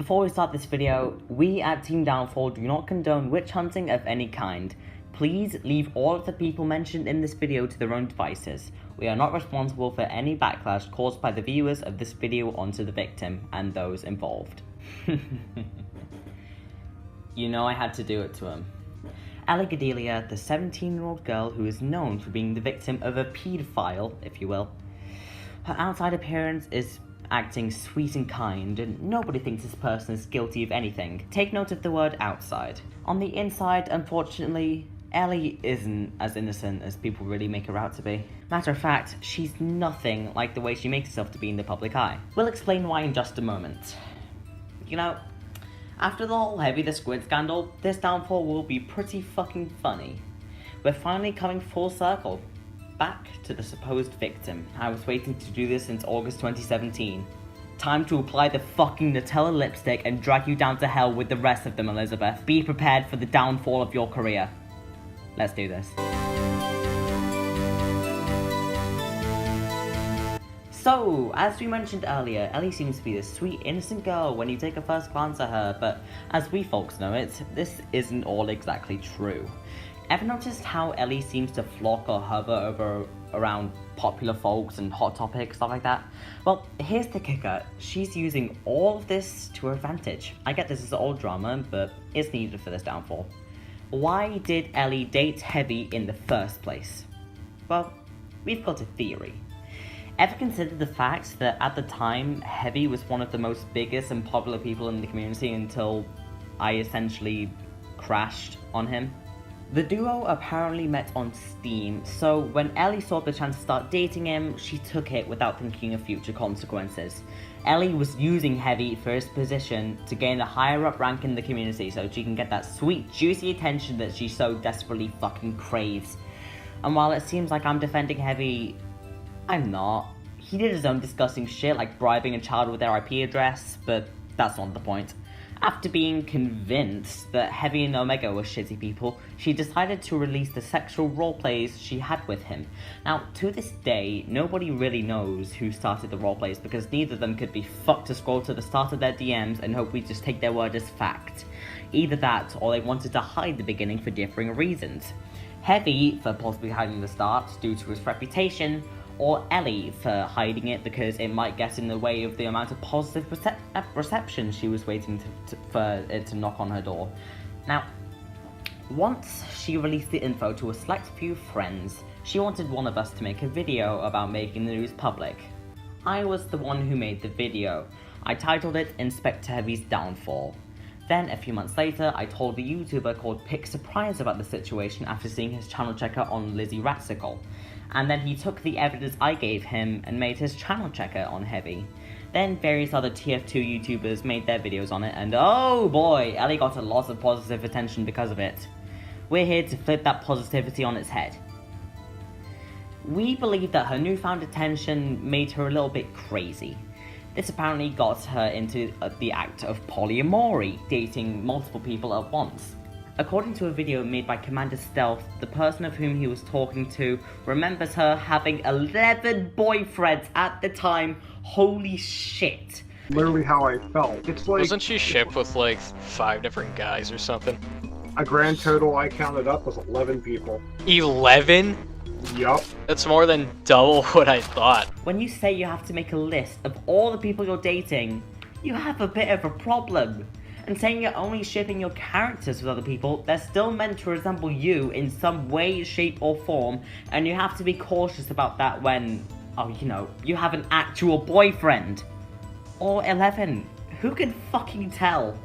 Before we start this video, we at Team Downfall do not condone witch hunting of any kind. Please leave all of the people mentioned in this video to their own devices. We are not responsible for any backlash caused by the viewers of this video onto the victim and those involved. You know I had to do it to him. Ellie Godelia, the 17-year-old girl who is known for being the victim of a paedophile, if you will. Her outside appearance is acting sweet and kind, and nobody thinks this person is guilty of anything. Take note of the word outside. On the inside, unfortunately, Ellie isn't as innocent as people really make her out to be. Matter of fact, she's nothing like the way she makes herself to be in the public eye. We'll explain why in just a moment. You know, after the whole Heavy the Squid scandal, this downfall will be pretty fucking funny. We're finally coming full circle. Back to the supposed victim. I was waiting to do this since August 2017. Time to apply the fucking Nutella lipstick and drag you down to hell with the rest of them, Elizabeth. Be prepared for the downfall of your career. Let's do this. So, as we mentioned earlier, Ellie seems to be this sweet, innocent girl when you take a first glance at her, but as we folks know it, this isn't all exactly true. Ever noticed how Ellie seems to flock or hover around popular folks and hot topics, stuff like that? Well, here's the kicker. She's using all of this to her advantage. I get this is old drama, but it's needed for this downfall. Why did Ellie date Heavy in the first place? Well, we've got a theory. Ever considered the fact that at the time, Heavy was one of the most biggest and popular people in the community until I essentially crashed on him? The duo apparently met on Steam, so when Ellie saw the chance to start dating him, she took it without thinking of future consequences. Ellie was using Heavy for his position to gain a higher up rank in the community so she can get that sweet, juicy attention that she so desperately fucking craves. And while it seems like I'm defending Heavy, I'm not. He did his own disgusting shit like bribing a child with their IP address, but that's not the point. After being convinced that Heavy and Omega were shitty people, she decided to release the sexual roleplays she had with him. Now, to this day, nobody really knows who started the roleplays because neither of them could be fucked to scroll to the start of their DMs and hope we just take their word as fact. Either that, or they wanted to hide the beginning for differing reasons. Heavy for possibly hiding the start due to his reputation, or Ellie for hiding it because it might get in the way of the amount of positive reception she was waiting for it to knock on her door. Now, once she released the info to a select few friends, she wanted one of us to make a video about making the news public. I was the one who made the video. I titled it Inspector Heavy's Downfall. Then, a few months later, I told the YouTuber called Pick Surprise about the situation after seeing his channel checker on Lizzie Ratsicle. And then he took the evidence I gave him and made his channel checker on Heavy. Then various other TF2 YouTubers made their videos on it, and oh boy, Ellie got a lot of positive attention because of it. We're here to flip that positivity on its head. We believe that her newfound attention made her a little bit crazy. This apparently got her into the act of polyamory, dating multiple people at once. According to a video made by Commander Stealth, the person of whom he was talking to remembers her having 11 boyfriends at the time. Holy shit. Literally how I felt. It's like... Wasn't she shipped with like 5 different guys or something? A grand total I counted up was 11 people. 11? Yup. That's more than double what I thought. When you say you have to make a list of all the people you're dating, you have a bit of a problem. And saying you're only shipping your characters with other people, they're still meant to resemble you in some way, shape, or form, and you have to be cautious about that when, oh, you know, you have an actual boyfriend. Or 11. Who can fucking tell?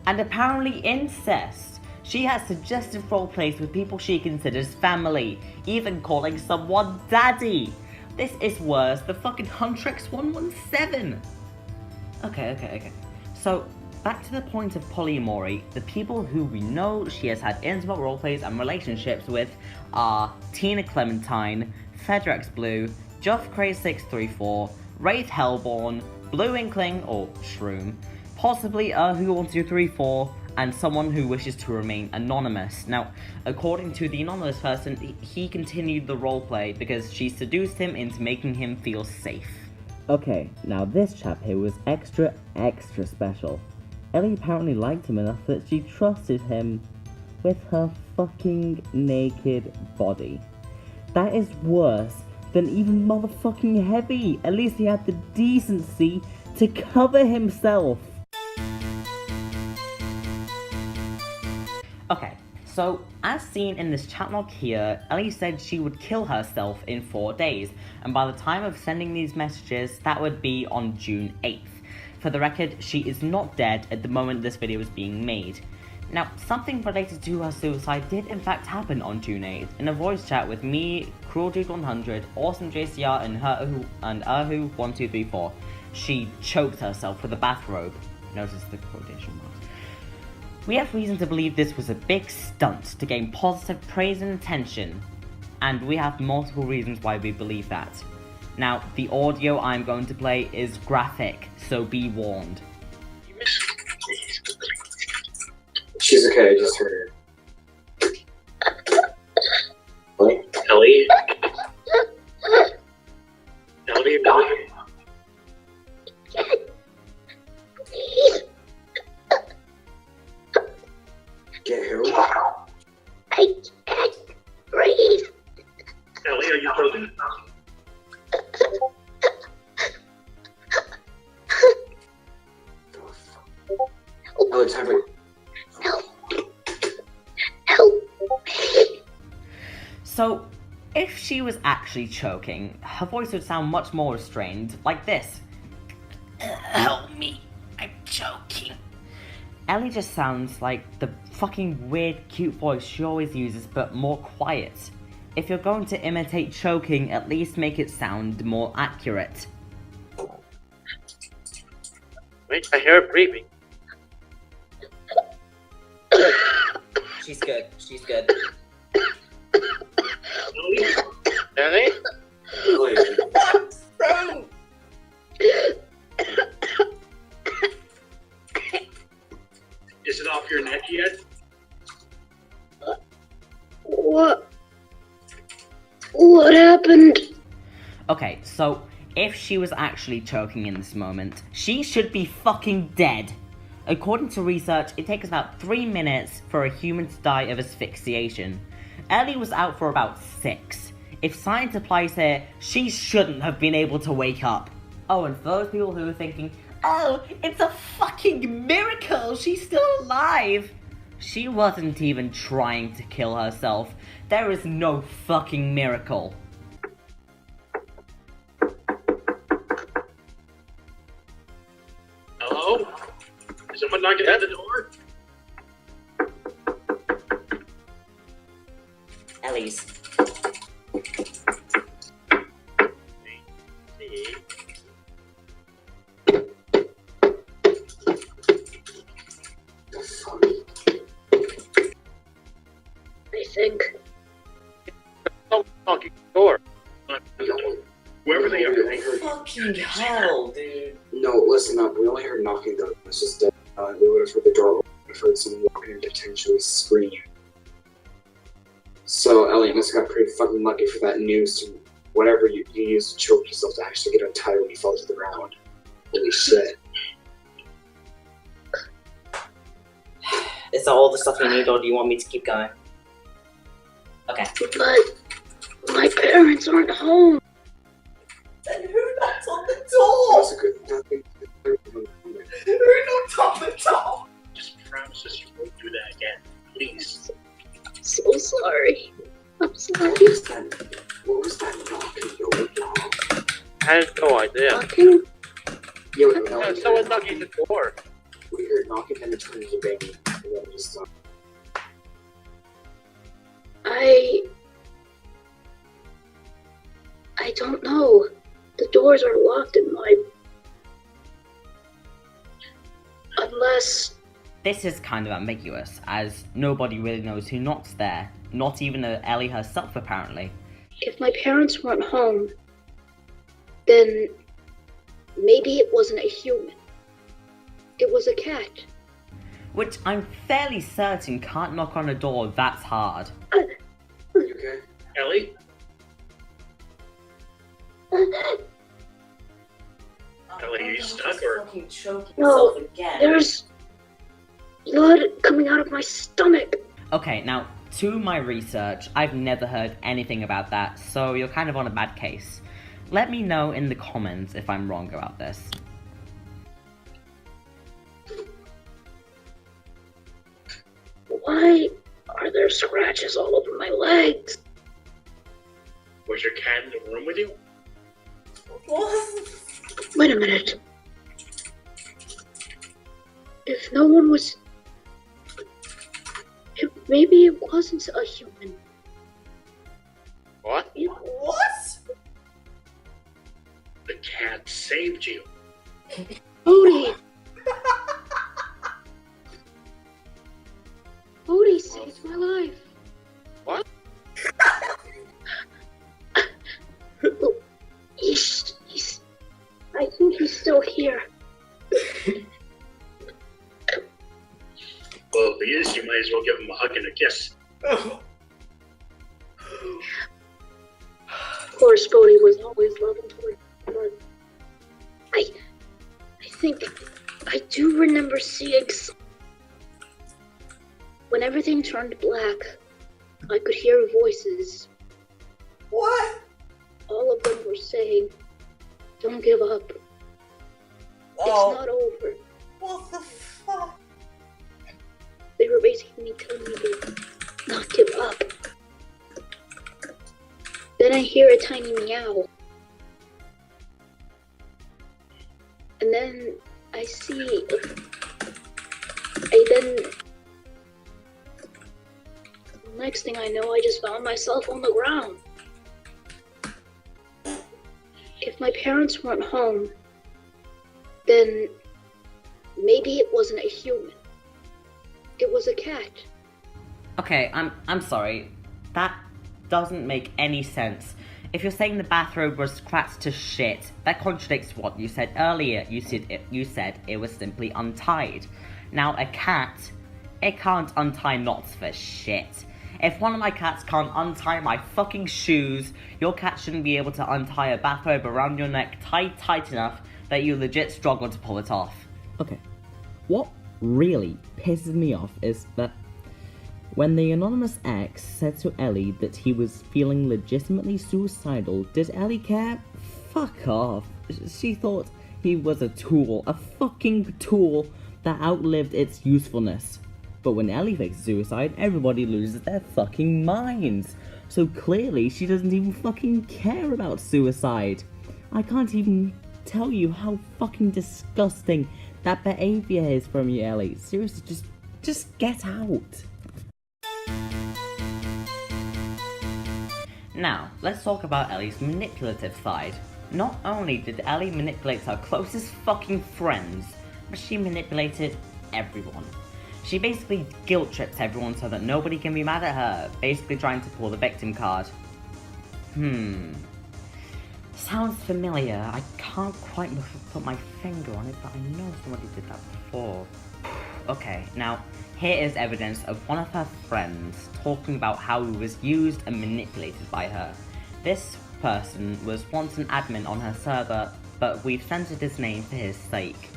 And apparently incest. She has suggestive roleplays with people she considers family, even calling someone daddy. This is worse than fucking Huntrix 117. Okay. So, back to the point of polyamory, the people who we know she has had intimate roleplays and relationships with are Tina Clementine, Fedrex Blue, Joffcray634, Wraith Hellborn, Blue Inkling, or Shroom, possibly Who1234, and someone who wishes to remain anonymous. Now, according to the anonymous person, he continued the roleplay because she seduced him into making him feel safe. Okay, now this chap here was extra special. Ellie apparently liked him enough that she trusted him with her fucking naked body. That is worse than even motherfucking Heavy. At least he had the decency to cover himself. Okay, so as seen in this chat log here, Ellie said she would kill herself in 4 days, and by the time of sending these messages, that would be on June 8th. For the record, she is not dead at the moment this video is being made. Now, something related to her suicide did in fact happen on June 8th, in a voice chat with me, CruelDude100, AwesomeJCR, and Erhu1234. She choked herself with a bathrobe. Notice the quotation marks. We have reason to believe this was a big stunt to gain positive praise and attention, and we have multiple reasons why we believe that. Now, the audio I'm going to play is graphic, so be warned. She's okay, I just heard her. Ellie? Ellie? Ellie? Get who? I can't breathe. Ellie, are you frozen? Oh, it's happening. Help me. So, if she was actually choking, her voice would sound much more restrained, like this. Help me, I'm choking. Ellie just sounds like the fucking weird, cute voice she always uses, but more quiet. If you're going to imitate choking, at least make it sound more accurate. Wait, I hear her breathing. She's good, she's good. Ellie? Ellie? Ellie. Is it off your neck yet? What happened? Okay, so if she was actually choking in this moment, she should be fucking dead. According to research, it takes about 3 minutes for a human to die of asphyxiation. Ellie was out for about 6. If science applies here, she shouldn't have been able to wake up. Oh, and for those people who are thinking, oh, it's a fucking miracle, she's still alive. She wasn't even trying to kill herself. There is no fucking miracle. Hello? Is someone knocking at the door? Ellie's. I think. Someone knocking at the door. Whoever they are. Fucking hell, dude. No, listen up. We only heard knocking though. It's just dead. We would have heard the door open. We would have heard someone walking and potentially scream. So, Ellie must have got pretty fucking lucky for that news to whatever you used to choke yourself to actually get untied when you fall to the ground. Holy shit. Is that all the stuff you need, or do you want me to keep going? Okay. But my parents aren't home. Then who knocked on the door? That's a good nothing. Who knocked on the door? Just promise us you won't do that again. Please. I'm so sorry. I'm sorry. What was that knocking door? I had no idea. Knocking? Yeah, no, Someone knocking the door. we heard knocking and it turned into banging. And then we just I don't know. The doors are locked in my... Unless... This is kind of ambiguous, as nobody really knows who knocks there. Not even Ellie herself, apparently. If my parents weren't home, then maybe it wasn't a human. It was a cat. Which I'm fairly certain can't knock on a door that's hard. You okay? Ellie? Ellie, are you stuck or? No, there's blood coming out of my stomach. Okay, now, to my research, I've never heard anything about that, so you're kind of on a bad case. Let me know in the comments if I'm wrong about this. Why are there scratches all over my legs? Was your cat in the room with you? Wait a minute. If no one was... Maybe it wasn't a human. What? What? The cat saved you. Bodhi! Bodhi saved my life. What? I think he's still here. Well, if he is, you might as well give him a hug and a kiss. Oh. Of course, Bodhi was always loving toward me, but I think I do remember seeing when everything turned black, I could hear voices. What? All of them were saying, "Don't give up. Oh. It's not over." What the fuck? They were basically telling me to not give up. Then I hear a tiny meow. And then I see... Next thing I know, I just found myself on the ground. If my parents weren't home, then maybe it wasn't a human. It was a cat. Okay, I'm sorry. That doesn't make any sense. If you're saying the bathrobe was cracked to shit, that contradicts what you said earlier. You said it was simply untied. Now, a cat, it can't untie knots for shit. If one of my cats can't untie my fucking shoes, your cat shouldn't be able to untie a bathrobe around your neck tight enough that you legit struggle to pull it off. Okay, what really pisses me off is that when the anonymous ex said to Ellie that he was feeling legitimately suicidal, did Ellie care? Fuck off. She thought he was a tool, a fucking tool that outlived its usefulness. But when Ellie fakes suicide, everybody loses their fucking minds. So clearly she doesn't even fucking care about suicide. I can't even tell you how fucking disgusting that behavior is from you, Ellie. Seriously, just get out. Now, let's talk about Ellie's manipulative side. Not only did Ellie manipulate her closest fucking friends, but she manipulated everyone. She basically guilt trips everyone so that nobody can be mad at her, basically trying to pull the victim card. Sounds familiar. I can't quite put my finger on it, but I know somebody did that before. Okay, now, here is evidence of one of her friends talking about how he was used and manipulated by her. This person was once an admin on her server, but we've censored his name for his sake.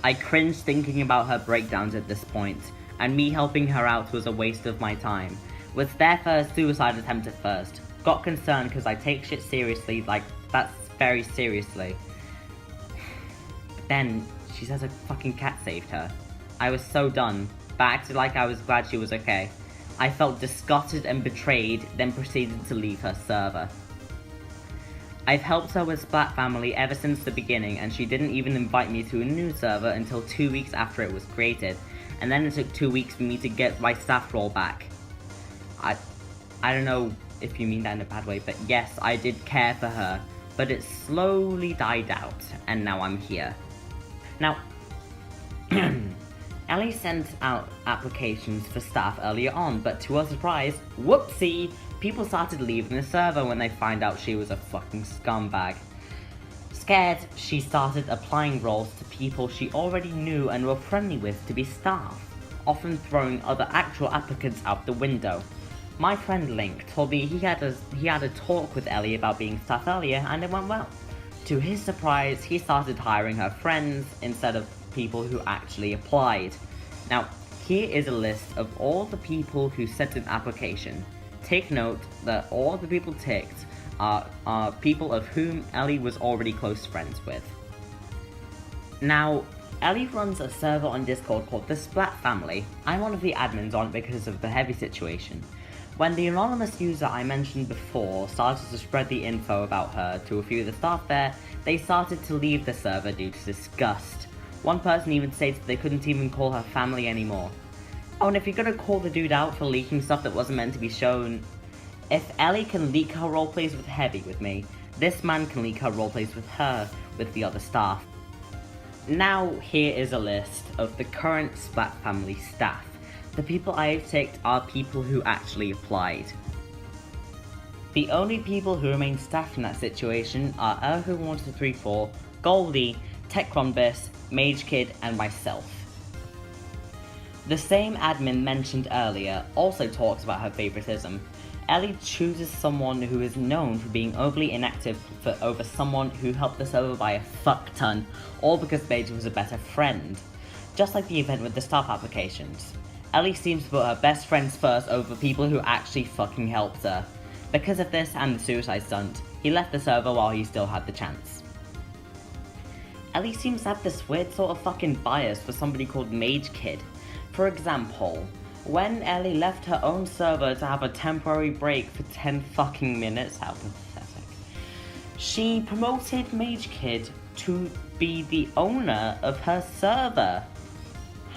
I cringe thinking about her breakdowns at this point, and me helping her out was a waste of my time. Was there for a suicide attempt at first. Got concerned because I take shit seriously, like, that's very seriously. But then, she says a fucking cat saved her. I was so done, but acted like I was glad she was okay. I felt disgusted and betrayed, then proceeded to leave her server. I've helped her with Splat Family ever since the beginning, and she didn't even invite me to a new server until 2 weeks after it was created, and then it took 2 weeks for me to get my staff role back. I don't know if you mean that in a bad way, but yes, I did care for her, but it slowly died out, and now I'm here. Now, Ellie sent out applications for staff earlier on, but to her surprise, whoopsie, people started leaving the server when they find out she was a fucking scumbag. Scared, she started applying roles to people she already knew and were friendly with to be staff, often throwing other actual applicants out the window. My friend Link told me he had a talk with Ellie about being staff earlier and it went well. To his surprise, he started hiring her friends instead of people who actually applied. Now, here is a list of all the people who sent an application. Take note that all the people ticked are people of whom Ellie was already close friends with. Now, Ellie runs a server on Discord called the Splat Family. I'm one of the admins on it because of the heavy situation. When the anonymous user I mentioned before started to spread the info about her to a few of the staff there, they started to leave the server due to disgust. One person even stated they couldn't even call her family anymore. Oh, and if you're gonna call the dude out for leaking stuff that wasn't meant to be shown, if Ellie can leak her roleplays with Heavy with me, this man can leak her roleplays with her with the other staff. Now here is a list of the current Splat Family staff. The people I have ticked are people who actually applied. The only people who remain staffed in that situation are Erhu1234, Goldie, Techronbis, Mage Kid, and myself. The same admin mentioned earlier also talks about her favoritism. Ellie chooses someone who is known for being overly inactive over someone who helped the server by a fuck ton, all because Mage was a better friend. Just like the event with the staff applications. Ellie seems to put her best friends first over people who actually fucking helped her. Because of this and the suicide stunt, he left the server while he still had the chance. Ellie seems to have this weird sort of fucking bias for somebody called Mage Kid. For example, when Ellie left her own server to have a temporary break for 10 fucking minutes, how pathetic, she promoted Mage Kid to be the owner of her server.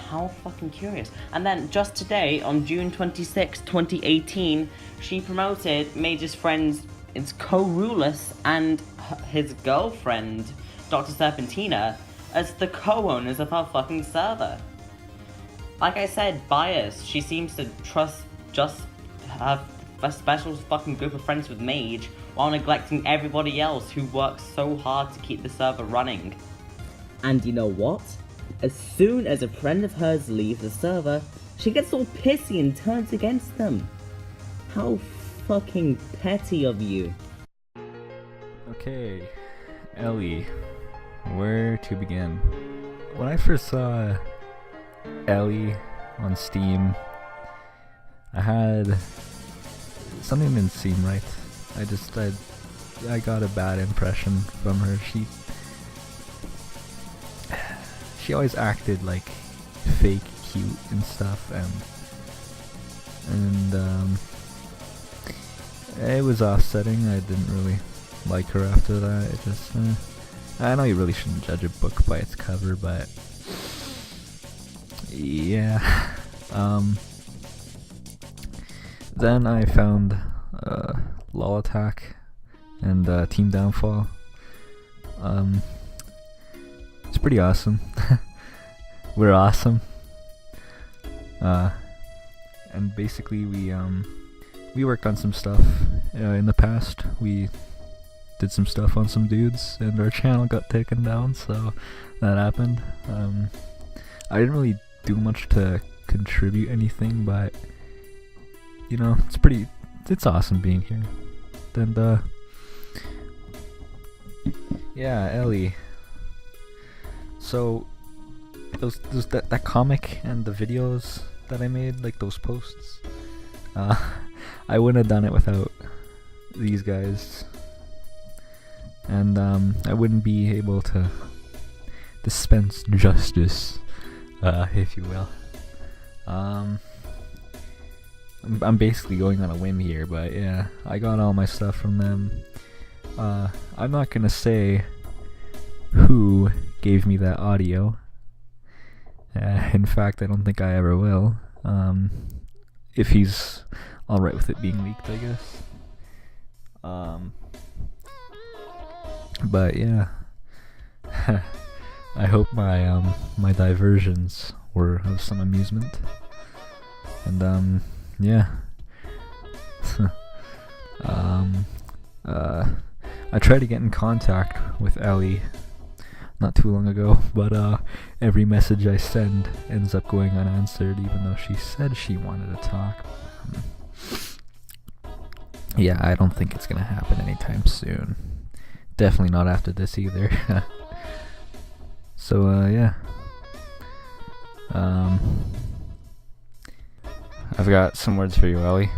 How fucking curious. And then just today, on June 26, 2018, she promoted Mage's friends, its co-rulers, and his girlfriend, Dr. Serpentina, as the co-owners of her fucking server. Like I said, bias. She seems to just have a special fucking group of friends with Mage, while neglecting everybody else who works so hard to keep the server running. And you know what? As soon as a friend of hers leaves the server, she gets all pissy and turns against them. How fucking petty of you. Okay, Ellie, where to begin? When I first saw Ellie on Steam, I had something didn't seem right. I got a bad impression from her. She always acted like fake cute and stuff, and it was offsetting. I didn't really like her after that. It just, I know you really shouldn't judge a book by its cover, but yeah. Then I found LOL Attack and Team Downfall. It's pretty awesome. We're awesome. And basically we worked on some stuff in the past. We did some stuff on some dudes, and our channel got taken down, so that happened. I didn't really do much to contribute anything, but you know, it's awesome being here. And yeah, Ellie. So that comic and the videos that I made, like those posts, I wouldn't have done it without these guys, and I wouldn't be able to dispense justice, if you will. I'm basically going on a whim here, but yeah, I got all my stuff from them. I'm not gonna say who gave me that audio. In fact, I don't think I ever will. If he's alright with it being leaked, I guess. But yeah, I hope my diversions were of some amusement. And yeah. I tried to get in contact with Ellie not too long ago, but every message I send ends up going unanswered, even though she said she wanted to talk. Yeah, I don't think it's gonna happen anytime soon. definitely not after this either. So yeah. I've got some words for you, Ellie.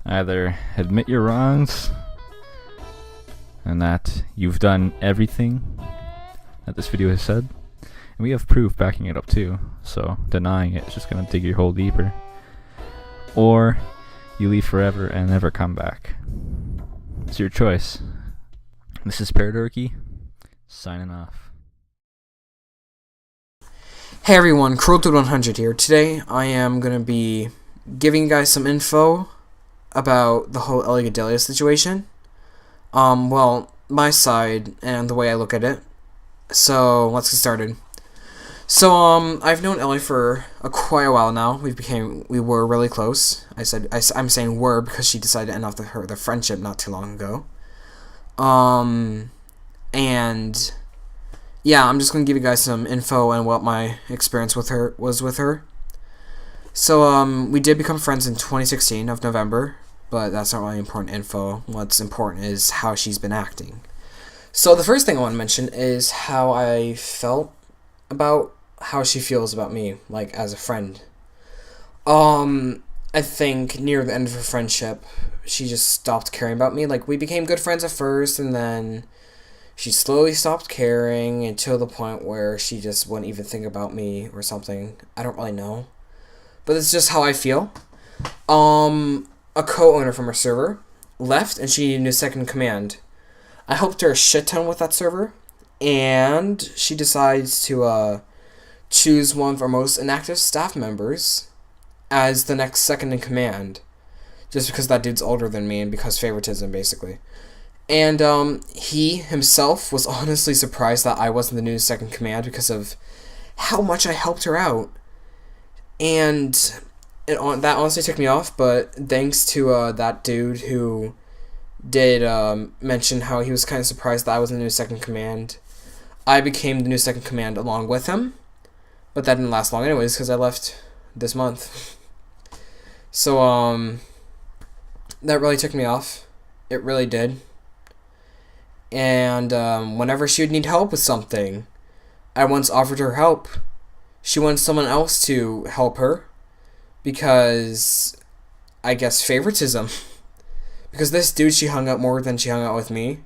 Either admit your wrongs and that you've done everything that this video has said, and we have proof backing it up too, so denying it is just gonna dig your hole deeper. Or you leave forever and never come back. It's your choice. This is Paradorky, signing off. Hey everyone, Cruel100 here. Today I am going to be giving you guys some info about the whole Ellie Godelia situation. Well, my side and the way I look at it. So, let's get started. So, I've known Ellie for quite a while now. We were really close. I'm saying were because she decided to end off the friendship not too long ago. And yeah, I'm just gonna give you guys some info on what my experience with her was. So, we did become friends in 2016 of November, but that's not really important info. What's important is how she's been acting. So, the first thing I want to mention is how I felt about how she feels about me, like, as a friend. I think near the end of her friendship, she just stopped caring about me. Like, we became good friends at first, and then she slowly stopped caring until the point where she just wouldn't even think about me or something. I don't really know. But it's just how I feel. A co-owner from her server left and she needed a second in command. I helped her a shit ton with that server. And she decides to choose one of our most inactive staff members as the next second in command. Just because that dude's older than me and because favoritism, basically. And he himself was honestly surprised that I wasn't the new second in command because of how much I helped her out. And that honestly took me off, but thanks to that dude who did mention how he was kind of surprised that I was the new second in command, I became the new second in command along with him. But that didn't last long anyways because I left this month. So, that really took me off. It really did. And whenever she would need help with something, I once offered her help. She wanted someone else to help her because, I guess, favoritism. Because this dude, she hung out more than she hung out with me.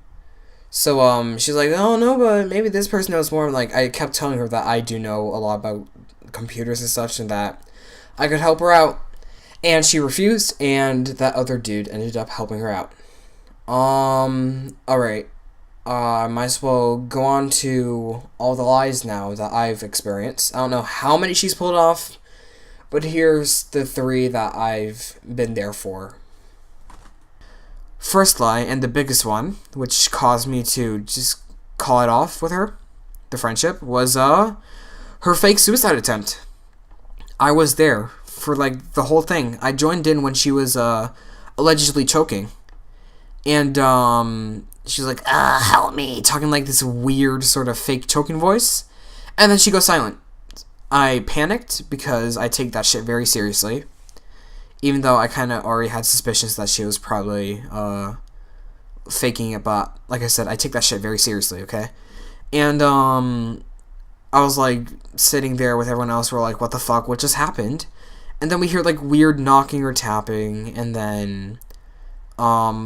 So, she's like, oh, no, but maybe this person knows more. Like, I kept telling her that I do know a lot about computers and such and that I could help her out. And she refused, and that other dude ended up helping her out. Alright. I might as well go on to all the lies now that I've experienced. I don't know how many she's pulled off, but here's the 3 that I've been there for. First lie, and the biggest one, which caused me to just call it off with her, the friendship, was her fake suicide attempt. I was there for, like, the whole thing. I joined in when she was allegedly choking. And she's like, help me, talking like this weird sort of fake choking voice. And then she goes silent. I panicked because I take that shit very seriously. Even though I kind of already had suspicions that she was probably faking it. But like I said, I take that shit very seriously, okay? And I was like sitting there with everyone else. We're like, what the fuck? What just happened? And then we hear like weird knocking or tapping. And then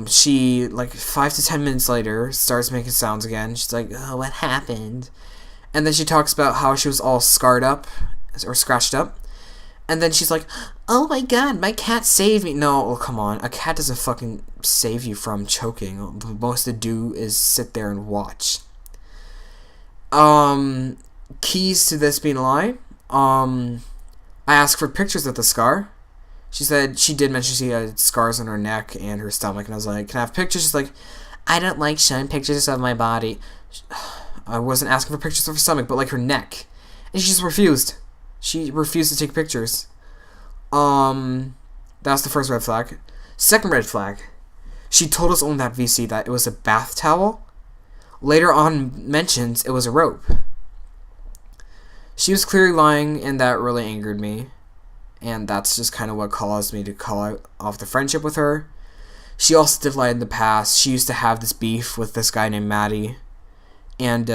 she, like, 5 to 10 minutes later, starts making sounds again. She's like, oh, what happened? And then she talks about how she was all scarred up, or scratched up. And then she's like, oh my god, my cat saved me. No, oh, come on. A cat doesn't fucking save you from choking. The most to do is sit there and watch. Keys to this being a lie. I asked for pictures of the scar. She said she did mention she had scars on her neck and her stomach, and I was like, can I have pictures? She's like, I don't like showing pictures of my body. I wasn't asking for pictures of her stomach, but like her neck. And she just refused. She refused to take pictures. That's the first red flag. Second red flag. She told us on that VC that it was a bath towel. Later on mentions it was a rope. She was clearly lying, and that really angered me. And that's just kind of what caused me to call off the friendship with her. she also did lie in the past. She used to have this beef with this guy named Maddie, and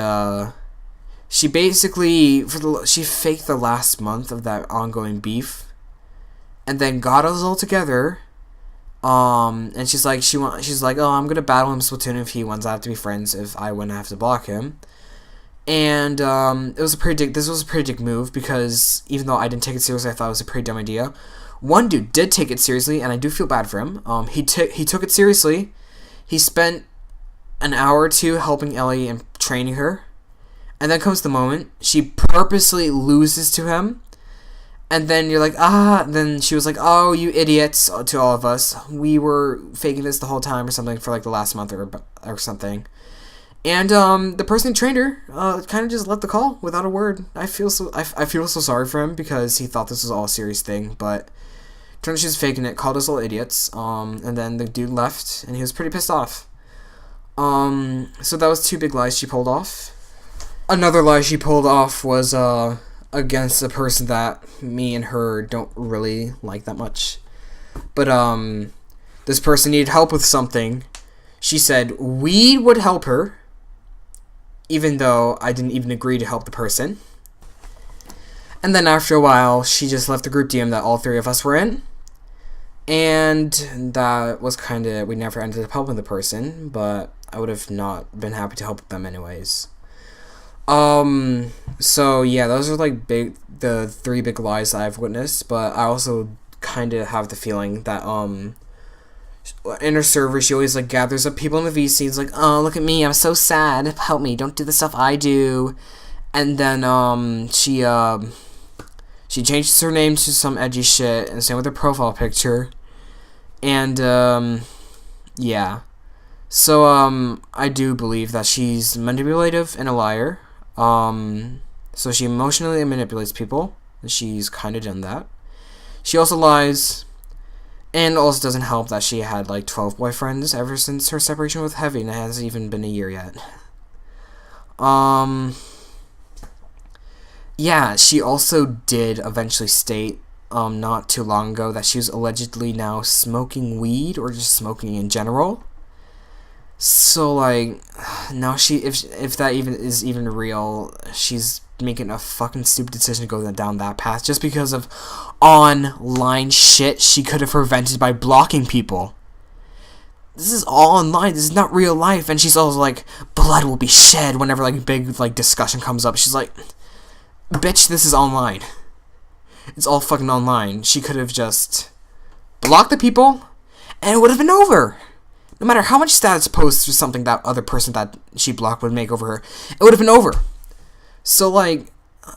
she basically she faked the last month of that ongoing beef, and then got us all together. And she's like, oh, I'm gonna battle him Splatoon if he wants. I have to be friends if I wouldn't have to block him. And this was a pretty dick move, because even though I didn't take it seriously, I thought it was a pretty dumb idea. One dude did take it seriously, and I do feel bad for him. He took it seriously. He spent an hour or two helping Ellie and training her, and then comes the moment she purposely loses to him, and then you're like, then she was like, oh, you idiots, to all of us. We were faking this the whole time or something for like the last month or something. And the person who trained her kind of just left the call without a word. I feel so sorry for him, because he thought this was all a serious thing, but turned out she was faking it, called us all idiots, and then the dude left, and he was pretty pissed off. So that was 2 big lies she pulled off. Another lie she pulled off was against a person that me and her don't really like that much. But this person needed help with something. She said we would help her, even though I didn't even agree to help the person. And then after a while, she just left the group DM that all 3 of us were in. And that was kind of, we never ended up helping the person, but I would have not been happy to help them anyways. So yeah, those are like the 3 big lies that I've witnessed, but I also kind of have the feeling that, in her server, she always like gathers up people in the VCs, like, oh, look at me, I'm so sad, help me, don't do the stuff I do. And then she changes her name to some edgy shit, and same with her profile picture. And yeah, so I do believe that she's manipulative and a liar. So she emotionally manipulates people, and she's kind of done that. She also lies. And also doesn't help that she had like 12 boyfriends ever since her separation with Heavy, and it hasn't even been a year yet. Yeah, she also did eventually state not too long ago that she was allegedly now smoking weed, or just smoking in general. So like, now if that even is even real, she's making a fucking stupid decision to go down that path just because of online shit she could have prevented by blocking people. This is all online. This is not real life. And she's always like, blood will be shed whenever like big like discussion comes up. She's like, bitch, this is online. It's all fucking online. She could have just blocked the people, and it would have been over. No matter how much status posts or something that other person that she blocked would make over her, it would have been over. So, like,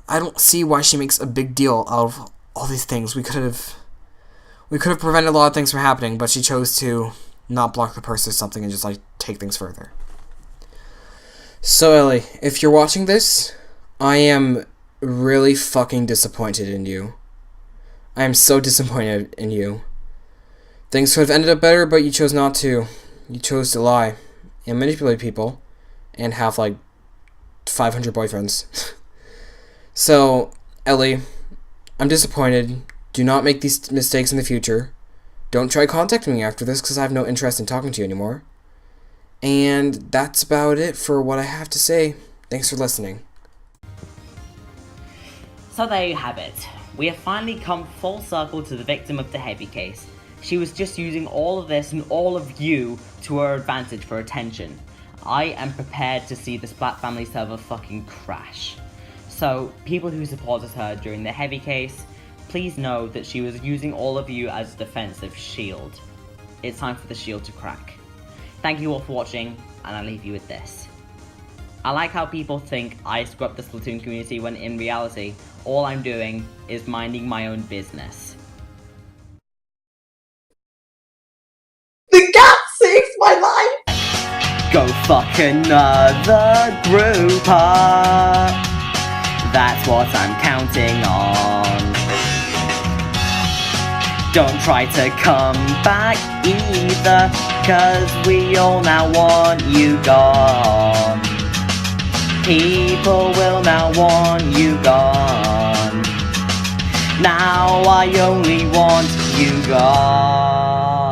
I don't see why she makes a big deal out of all these things. We could have prevented a lot of things from happening, but she chose to not block the person or something and just, like, take things further. So, Ellie, if you're watching this, I am really fucking disappointed in you. I am so disappointed in you. Things could have ended up better, but you chose not to. You chose to lie and manipulate people and have, like, 500 boyfriends. So, Ellie, I'm disappointed. Do not make these mistakes in the future. Don't try contacting me after this, because I have no interest in talking to you anymore. And that's about it for what I have to say. Thanks for listening. So there you have it. We have finally come full circle to the victim of the Heavy case. She was just using all of this and all of you to her advantage for attention. I am prepared to see the Splat Family server fucking crash. So, people who supported her during the Heavy case, please know that she was using all of you as a defensive shield. It's time for the shield to crack. Thank you all for watching, and I'll leave you with this. I like how people think I screw up the Splatoon community when in reality, all I'm doing is minding my own business. The cat saved my life! Go fuck another grouper. That's what I'm counting on. Don't try to come back either, cause we all now want you gone. People will now want you gone. Now I only want you gone.